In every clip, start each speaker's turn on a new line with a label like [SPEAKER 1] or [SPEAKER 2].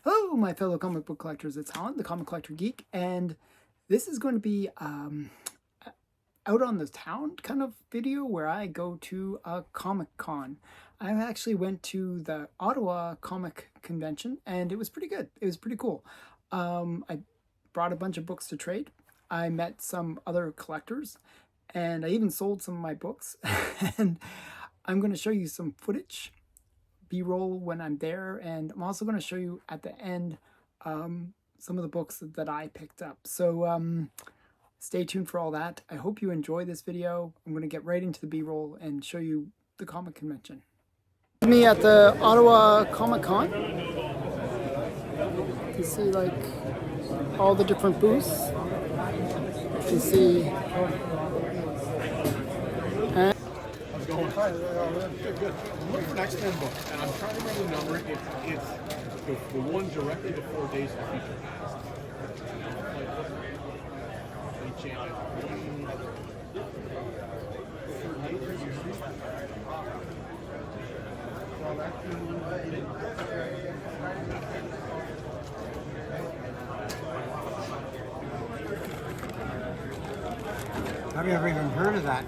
[SPEAKER 1] Hello, my fellow comic book collectors. It's Holland, the Comic Collector Geek, and this is going to be out on the town kind of video where I go to a Comic Con. I actually went to the Ottawa Comic Convention, and it was pretty good. It was pretty cool. I brought a bunch of books to trade. I met some other collectors, and I even sold some of my books. And I'm going to show you some footage, B-roll when I'm there, and I'm also going to show you at the end some of the books that I picked up. So stay tuned for all that. I hope you enjoy this video. I'm going to get right into the B-roll and show you the comic convention. Me at the Ottawa Comic Con. You see like all the different booths. You see.
[SPEAKER 2] Hi, good. I'm looking for an X-Men book, and I'm trying to remember the number. It's the one directly before Days of the Future Past.
[SPEAKER 3] I've never even heard of that.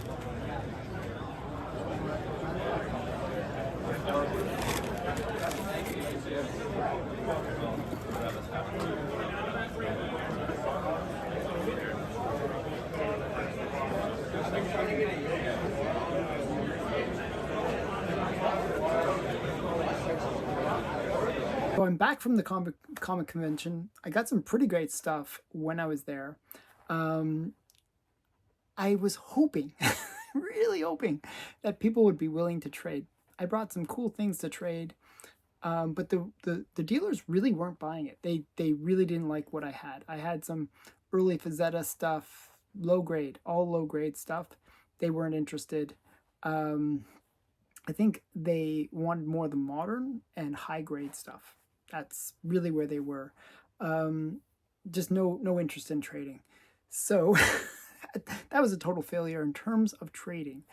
[SPEAKER 1] So I'm back from the comic convention. I got some pretty great stuff when I was there. I was hoping, really hoping, that people would be willing to trade. I brought some cool things to trade, but the dealers really weren't buying it. They really didn't like what I had. I had some early Fazetta stuff, all low grade stuff. They weren't interested. I think they wanted more of the modern and high grade stuff. That's really where they were. Just no interest in trading. So that was a total failure in terms of trading.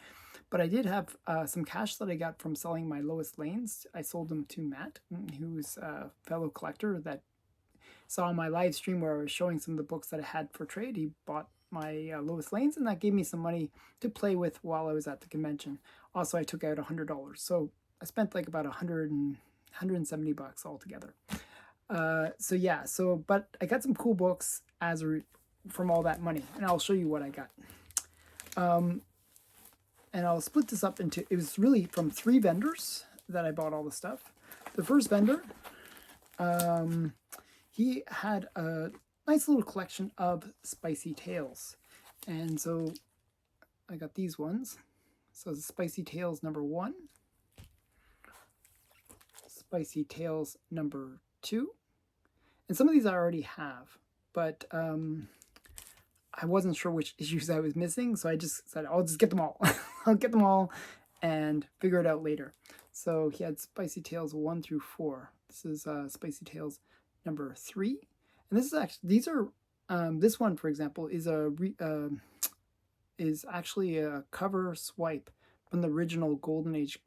[SPEAKER 1] But I did have some cash that I got from selling my Lois Lanes. I sold them to Matt, who's a fellow collector that saw my live stream where I was showing some of the books that I had for trade. He bought my Lois Lanes, and that gave me some money to play with while I was at the convention. Also, I took out $100. So I spent like about $170 altogether. But I got some cool books from all that money, and I'll show you what I got. And I'll split this up into, it was really from 3 vendors that I bought all the stuff. The first vendor, he had a nice little collection of Spicy Tales. And so I got these ones. So Spicy Tales number 1, Spicy Tales number 2. And some of these I already have, but I wasn't sure which issues I was missing, so I just said, I'll just get them all. I'll get them all and figure it out later. So he had Spicy Tales 1 through 4. This is Spicy Tales number 3. And this is actually, this one, for example, is actually a cover swipe from the original Golden Age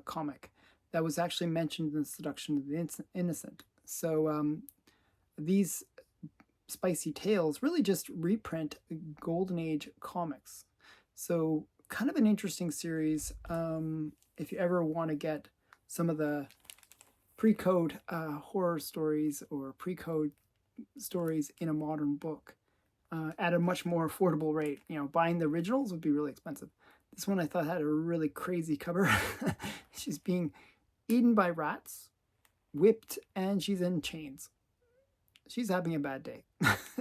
[SPEAKER 1] comic that was actually mentioned in the Seduction of the Innocent. So these Spicy Tales really just reprint Golden Age comics. So kind of an interesting series if you ever want to get some of the pre-code horror stories or pre-code stories in a modern book at a much more affordable rate. You know, buying the originals would be really expensive. This one I thought had a really crazy cover. She's being eaten by rats, whipped, and she's in chains. She's having a bad day.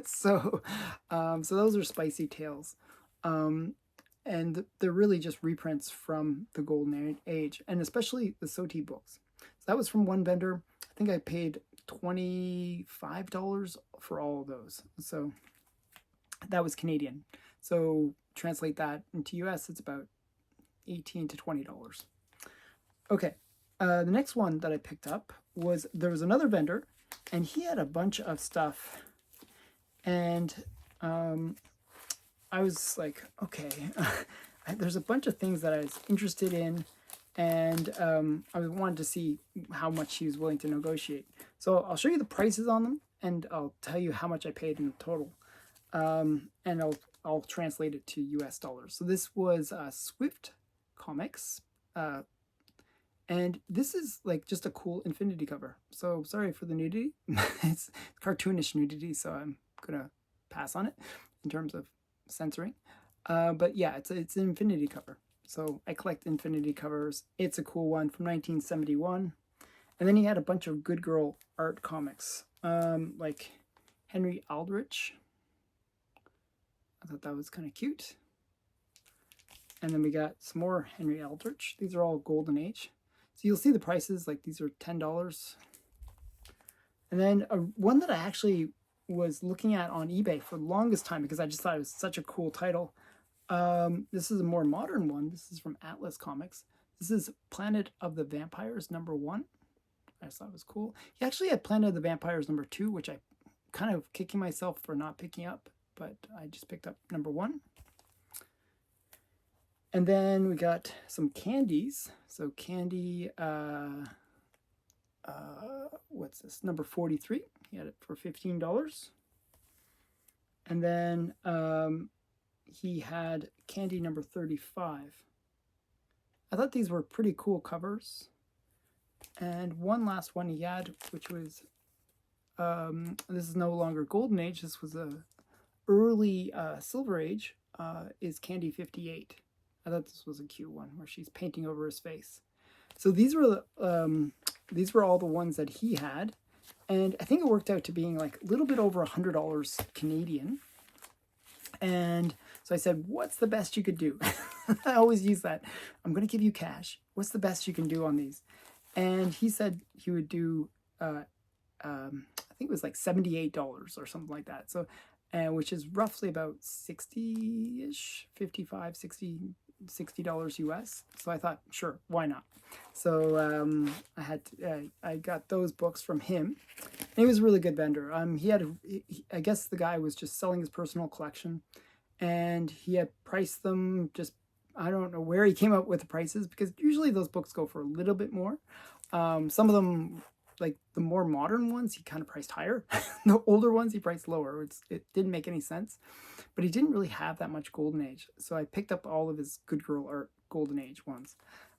[SPEAKER 1] So those are Spicy Tales. And they're really just reprints from the Golden Age, and especially the Soti books. So that was from one vendor. I think I paid $25 for all of those. So that was Canadian. So translate that into US, it's about $18 to $20. Okay, the next one that I picked up was, there was another vendor, and he had a bunch of stuff, and I was like, okay, there's a bunch of things that I was interested in, and I wanted to see how much he was willing to negotiate. So I'll show you the prices on them, and I'll tell you how much I paid in total, and I'll translate it to US dollars. So this was Swift Comics, and this is like just a cool Infinity cover. So sorry for the nudity. It's cartoonish nudity, so I'm gonna pass on it in terms of censoring. But yeah, it's an Infinity cover. So I collect Infinity covers. It's a cool one from 1971. And then he had a bunch of Good Girl art comics, like Henry Aldrich. I thought that was kind of cute. And then we got some more Henry Aldrich. These are all Golden Age. So you'll see the prices, like these are $10. And then one that I actually was looking at on eBay for the longest time because I just thought it was such a cool title. This is a more modern one. This is from Atlas Comics. This is Planet of the Vampires #1. I just thought it was cool. He actually had Planet of the Vampires #2, which I kind of kicking myself for not picking up, but I just picked up #1. And then we got some candies. So candy, what's this? #43. He had it for $15. And then he had candy #35. I thought these were pretty cool covers. And one last one he had, which was, this is no longer Golden Age, this was a early Silver Age, is Candy 58. I thought this was a cute one where she's painting over his face. So these were all the ones that he had, and I think it worked out to being like a little bit over $100 Canadian. And so I said, what's the best you could do? I always use that. I'm going to give you cash. What's the best you can do on these? And he said he would do, I think it was like $78 or something like that. So, which is roughly about 60-ish, 55, 60, $60 US. So I thought, sure, why not? So I got those books from him. And he was a really good vendor. I guess the guy was just selling his personal collection, and he had priced them just, I don't know where he came up with the prices, because usually those books go for a little bit more. Some of them, like the more modern ones, he kind of priced higher. The older ones, he priced lower. It didn't make any sense. But he didn't really have that much Golden Age. So I picked up all of his Good Girl art Golden Age ones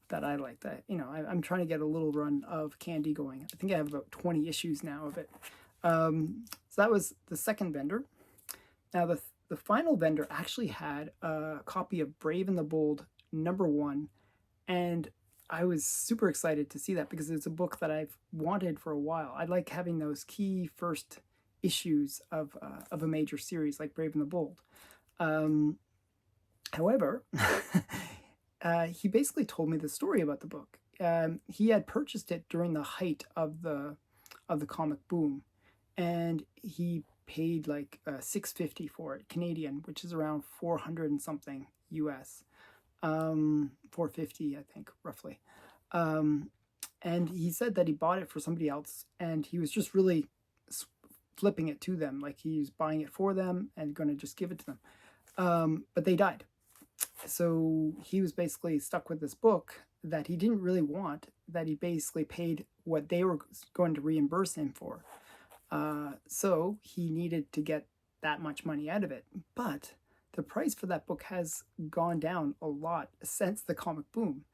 [SPEAKER 1] that I like. That, you know, I'm trying to get a little run of Candy going. I think I have about 20 issues now of it. So that was the second vendor. Now the final vendor actually had a copy of Brave and the Bold #1, and I was super excited to see that because it's a book that I've wanted for a while. I like having those key first issues of a major series like Brave and the Bold. However, he basically told me the story about the book. He had purchased it during the height of the comic boom, and he paid like $650 for it Canadian, which is around 400 and something US. 450, I think, roughly. And he said that he bought it for somebody else, and he was just really flipping it to them, like he was buying it for them and going to just give it to them. But they died. So he was basically stuck with this book that he didn't really want, that he basically paid what they were going to reimburse him for. So he needed to get that much money out of it. But the price for that book has gone down a lot since the comic boom.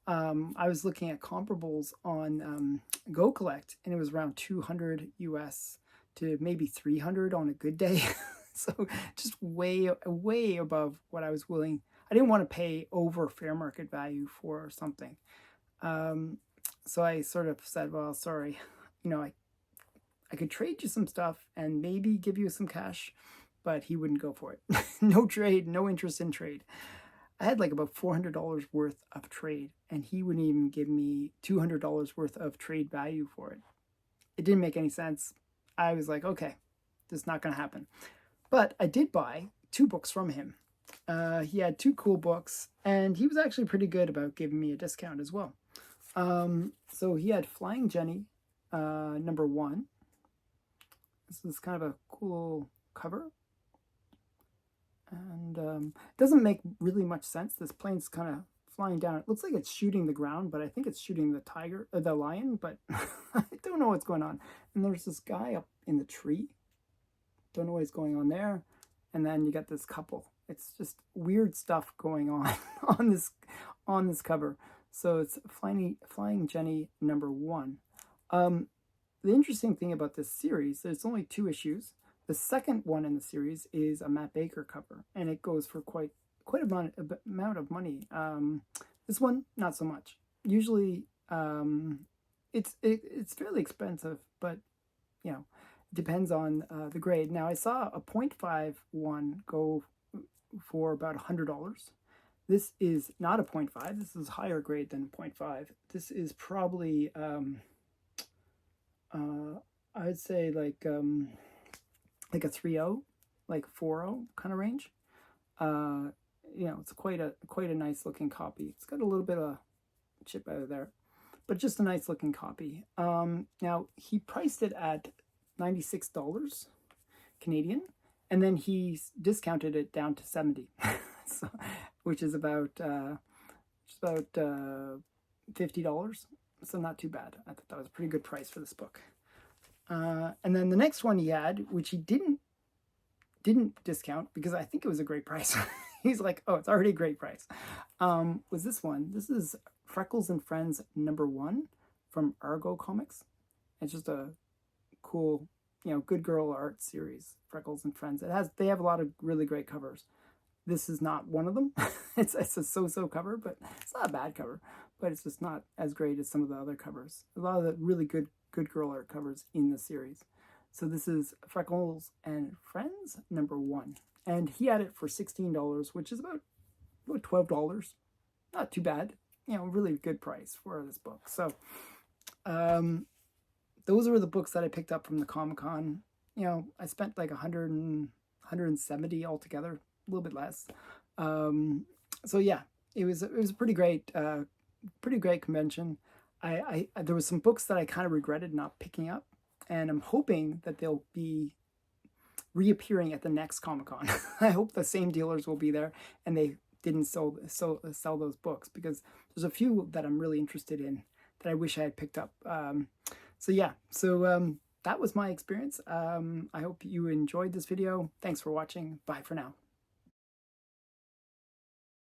[SPEAKER 1] I was looking at comparables on Go Collect, and it was around 200 US to maybe 300 on a good day. So just way above what I was willing. I didn't want to pay over fair market value for something. So I sort of said, well, sorry, you know, I could trade you some stuff and maybe give you some cash, but he wouldn't go for it. No trade, no interest in trade. I had like about $400 worth of trade, and he wouldn't even give me $200 worth of trade value for it. It didn't make any sense. I was like, okay, this is not going to happen. But I did buy 2 books from him. He had 2 cool books, and he was actually pretty good about giving me a discount as well. So he had Flying Jenny, #1. This is kind of a cool cover. And it doesn't make really much sense. This plane's kind of flying down. It looks like it's shooting the ground, but I think it's shooting the tiger, the lion, but I don't know what's going on. And there's this guy up in the tree. Don't know what's going on there. And then you got this couple. It's just weird stuff going on on this cover. So it's Flying Jenny #1. The interesting thing about this series, there's only 2 issues. The second one in the series is a Matt Baker cover, and it goes for quite a amount of money. This one, not so much. Usually, it's fairly expensive, but you know, it depends on the grade. Now, I saw a 0.5 one go for about $100. This is not a 0.5. This is higher grade than 0.5. This is probably I'd say like a 3.0, like 4.0 kind of range. You know, it's quite a nice looking copy. It's got a little bit of chip out of there, but just a nice looking copy. Now he priced it at $96 Canadian, and then he discounted it down to $70, so, which is about $50. So not too bad. I thought that was a pretty good price for this book. And then the next one he had, which he didn't discount because I think it was a great price. He's like, oh, it's already a great price. Was this one? This is Freckles and Friends #1 from Argo Comics. It's just a cool, you know, good girl art series. Freckles and Friends. They have a lot of really great covers. This is not one of them. It's a so-so cover, but it's not a bad cover. But it's just not as great as some of the other covers. A lot of the really good girl art covers in the series. So this is Freckles and Friends #1. And he had it for $16, which is about $12. Not too bad. You know, really good price for this book. So those were the books that I picked up from the Comic-Con. You know, I spent like $170 altogether, a little bit less. So yeah, it was a pretty great convention. There was some books that I kind of regretted not picking up, and I'm hoping that they'll be reappearing at the next Comic-Con. I hope the same dealers will be there and they didn't sell those books, because there's a few that I'm really interested in that I wish I had picked up. So yeah, that was my experience. I hope you enjoyed this video. Thanks for watching. Bye for now.